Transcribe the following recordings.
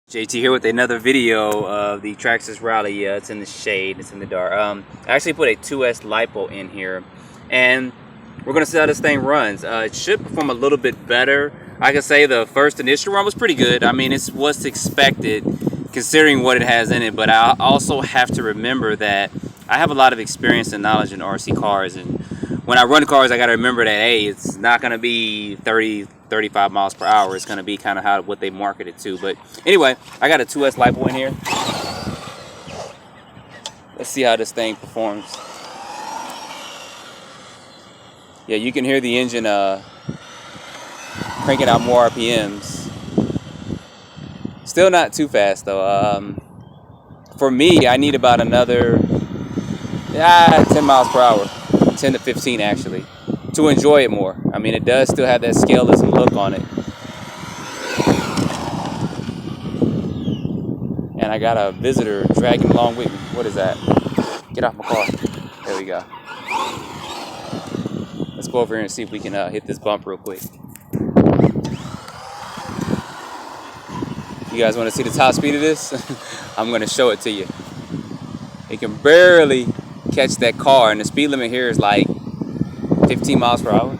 JT here with another video of the Traxxas Rally. Yeah, it's in the shade, it's in the dark. I actually put a 2S lipo in here, and we're gonna see how this thing runs. It should perform a little bit better. I can say the first initial run was pretty good. I mean, it's what's expected considering what it has in it, but I also have to remember that I have a lot of experience and knowledge in RC cars, and when I run cars, I gotta remember that, hey, it's not gonna be 30, 35 miles per hour. It's gonna be kind of what they market it to. But anyway, I got a 2S lipo in here. Let's see how this thing performs. Yeah, you can hear the engine cranking out more RPMs. Still not too fast though. For me, I need about another 10 miles per hour, 10 to 15 actually, to enjoy it more. I mean, it does still have that scaleism look on it. And I got a visitor dragging along with me. What is that? Get off my car. There we go. Let's go over here and see if we can hit this bump real quick. You guys want to see the top speed of this? I'm going to show it to you. It can barely catch that car, and the speed limit here is like 15 miles per hour.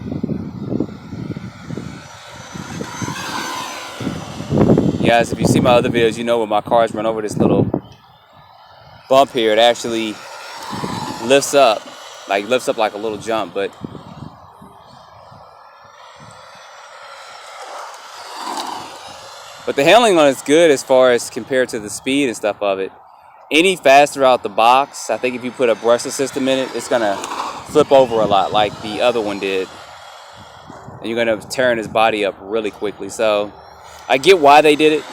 You guys, if you see my other videos, you know when my cars run over this little bump here, it actually lifts up like a little jump. But the handling on it's good as far as compared to the speed and stuff of it. Any faster out the box, I think if you put a brushless system in it, it's gonna flip over a lot like the other one did, and you're gonna tearing his body up really quickly. So I get why they did it,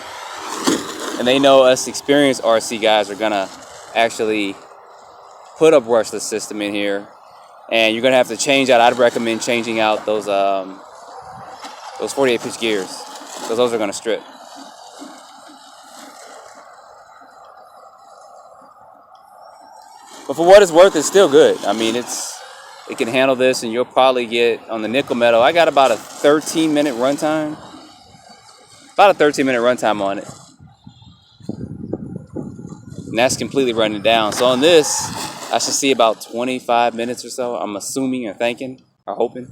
and they know us experienced RC guys are gonna actually put a brushless system in here, and you're gonna have to change out. I'd recommend changing out those 48 pitch gears, because those are gonna strip. But for what it's worth, it's still good. I mean, it can handle this, and you'll probably get on the nickel metal. I got about a 13-minute runtime. About a 13-minute runtime on it. And that's completely running down. So on this, I should see about 25 minutes or so. I'm assuming or thinking or hoping.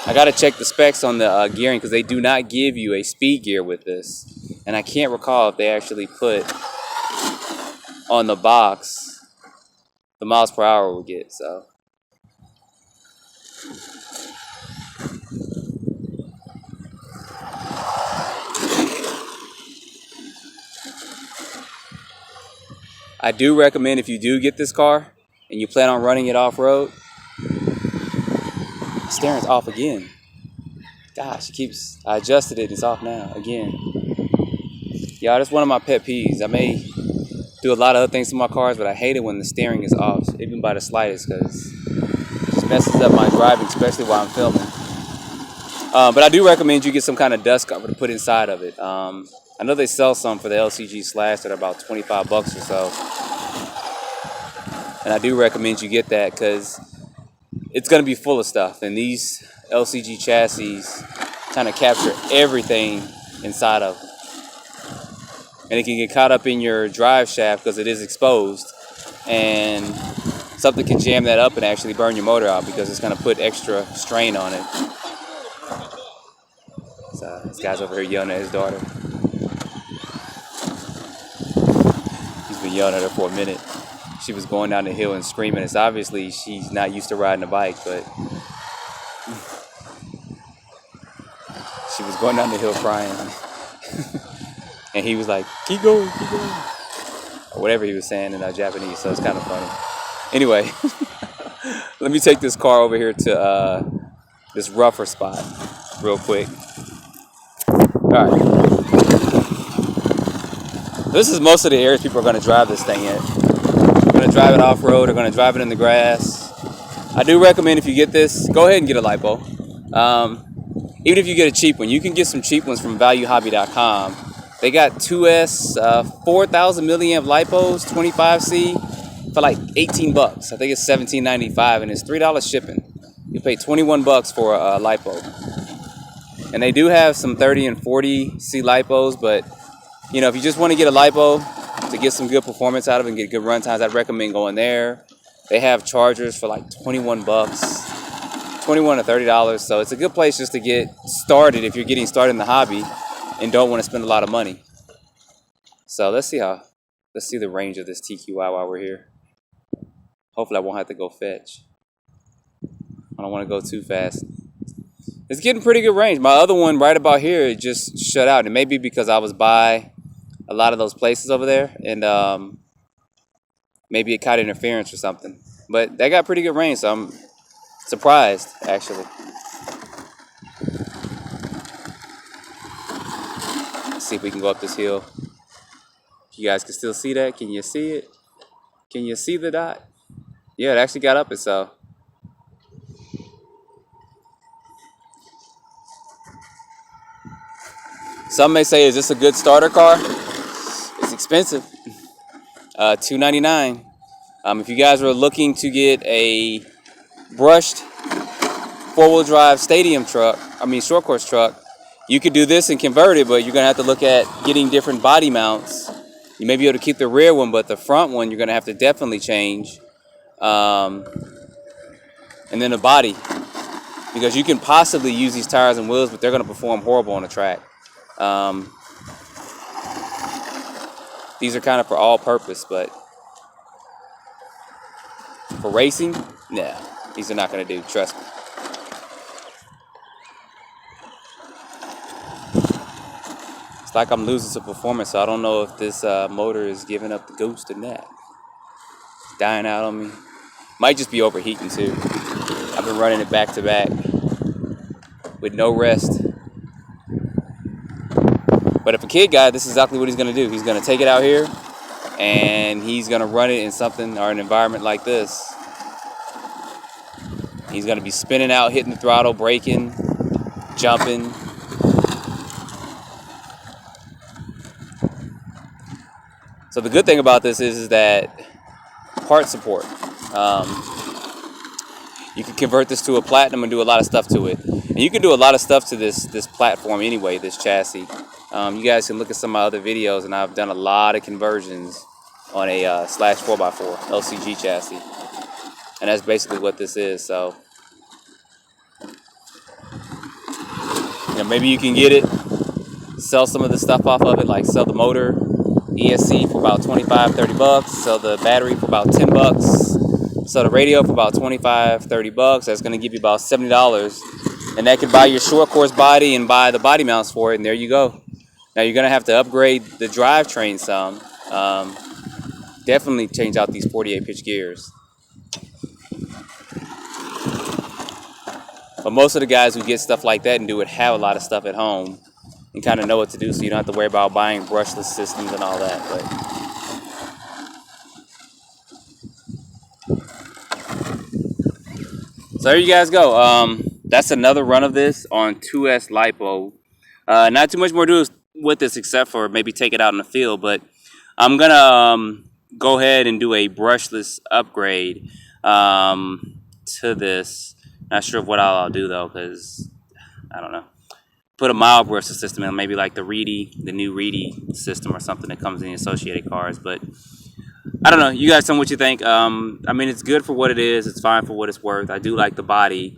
I got to check the specs on the gearing, because they do not give you a speed gear with this. And I can't recall if they actually put on the box the miles per hour we'll get. So I do recommend, if you do get this car and you plan on running it off-road, the steering's off again. Gosh, I adjusted it, it's off now again. Y'all, that's one of my pet peeves. I may do a lot of other things to my cars, but I hate it when the steering is off, even by the slightest, because it just messes up my driving, especially while I'm filming. But I do recommend you get some kind of dust cover to put inside of it. I know they sell some for the LCG Slash that are about 25 bucks or so. And I do recommend you get that, because it's going to be full of stuff. And these LCG chassis kind of capture everything inside of them. And it can get caught up in your drive shaft because it is exposed, and something can jam that up and actually burn your motor out, because it's going to put extra strain on it. So this guy's over here yelling at his daughter. He's been yelling at her for a minute. She was going down the hill and screaming. It's obviously she's not used to riding a bike, but she was going down the hill crying. And he was like, keep going, or whatever he was saying in Japanese, so it's kind of funny. Anyway, let me take this car over here to this rougher spot real quick. Alright. This is most of the areas people are going to drive this thing in. They're going to drive it off-road, they're going to drive it in the grass. I do recommend, if you get this, go ahead and get a lipo. Even if you get a cheap one, you can get some cheap ones from valuehobby.com. They got 2S 4,000 milliamp lipos, 25C, for like 18 bucks. I think it's $17.95, and it's $3 shipping. You pay 21 bucks for a lipo. And they do have some 30 and 40C lipos, but you know, if you just want to get a lipo to get some good performance out of it and get good run times, I'd recommend going there. They have chargers for like 21 bucks, 21 to $30. So it's a good place just to get started if you're getting started in the hobby and don't want to spend a lot of money. So let's see the range of this TQI while we're here. Hopefully I won't have to go fetch. I don't want to go too fast. It's getting pretty good range. My other one right about here, it just shut out. It may be because I was by a lot of those places over there, and maybe it caught interference or something. But that got pretty good range, so I'm surprised, actually. Let's see if we can go up this hill. You guys can still see that? Can you see it? Can you see the dot? Yeah, it actually got up itself. Some may say, is this a good starter car? It's expensive. $299. If you guys were looking to get a brushed four-wheel drive stadium truck, short course truck, you could do this and convert it, but you're gonna have to look at getting different body mounts. You may be able to keep the rear one, but the front one you're gonna have to definitely change. And then the body, because you can possibly use these tires and wheels, but they're gonna perform horrible on the track. These are kind of for all purpose, but for racing, nah, these are not going to do, trust me. It's like I'm losing some performance, so I don't know if this motor is giving up the ghost or not. It's dying out on me. Might just be overheating too. I've been running it back to back with no rest. But if a kid guy, this is exactly what he's going to do. He's going to take it out here, and he's going to run it in something or an environment like this. He's going to be spinning out, hitting the throttle, braking, jumping. So the good thing about this is that part support. You can convert this to a platinum and do a lot of stuff to it. And you can do a lot of stuff to this platform anyway, this chassis. You guys can look at some of my other videos, and I've done a lot of conversions on a slash 4x4 LCG chassis. And that's basically what this is. So, maybe you can get it, sell some of the stuff off of it, like sell the motor, ESC for about 25, 30 bucks, sell the battery for about 10 bucks, sell the radio for about 25, 30 bucks. That's going to give you about $70. And that could buy your short course body and buy the body mounts for it, and there you go. Now you're going to have to upgrade the drivetrain some. Definitely change out these 48 pitch gears. But most of the guys who get stuff like that and do it have a lot of stuff at home and kind of know what to do, so you don't have to worry about buying brushless systems and all that. So there you guys go. That's another run of this on 2S lipo. Not too much more to do with this except for maybe take it out in the field, but I'm gonna go ahead and do a brushless upgrade to this. Not sure of what I'll do though, because I don't know. Put a mild brushless system in, maybe like the new Reedy system or something that comes in the associated cars. But I don't know. You guys tell me what you think. It's good for what it is. It's fine for what it's worth. I do like the body.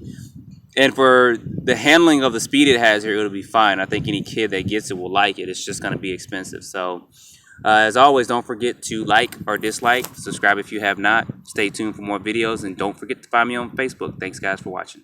And for the handling of the speed it has here, it'll be fine. I think any kid that gets it will like it. It's just going to be expensive. So, as always, don't forget to like or dislike. Subscribe if you have not. Stay tuned for more videos. And don't forget to find me on Facebook. Thanks, guys, for watching.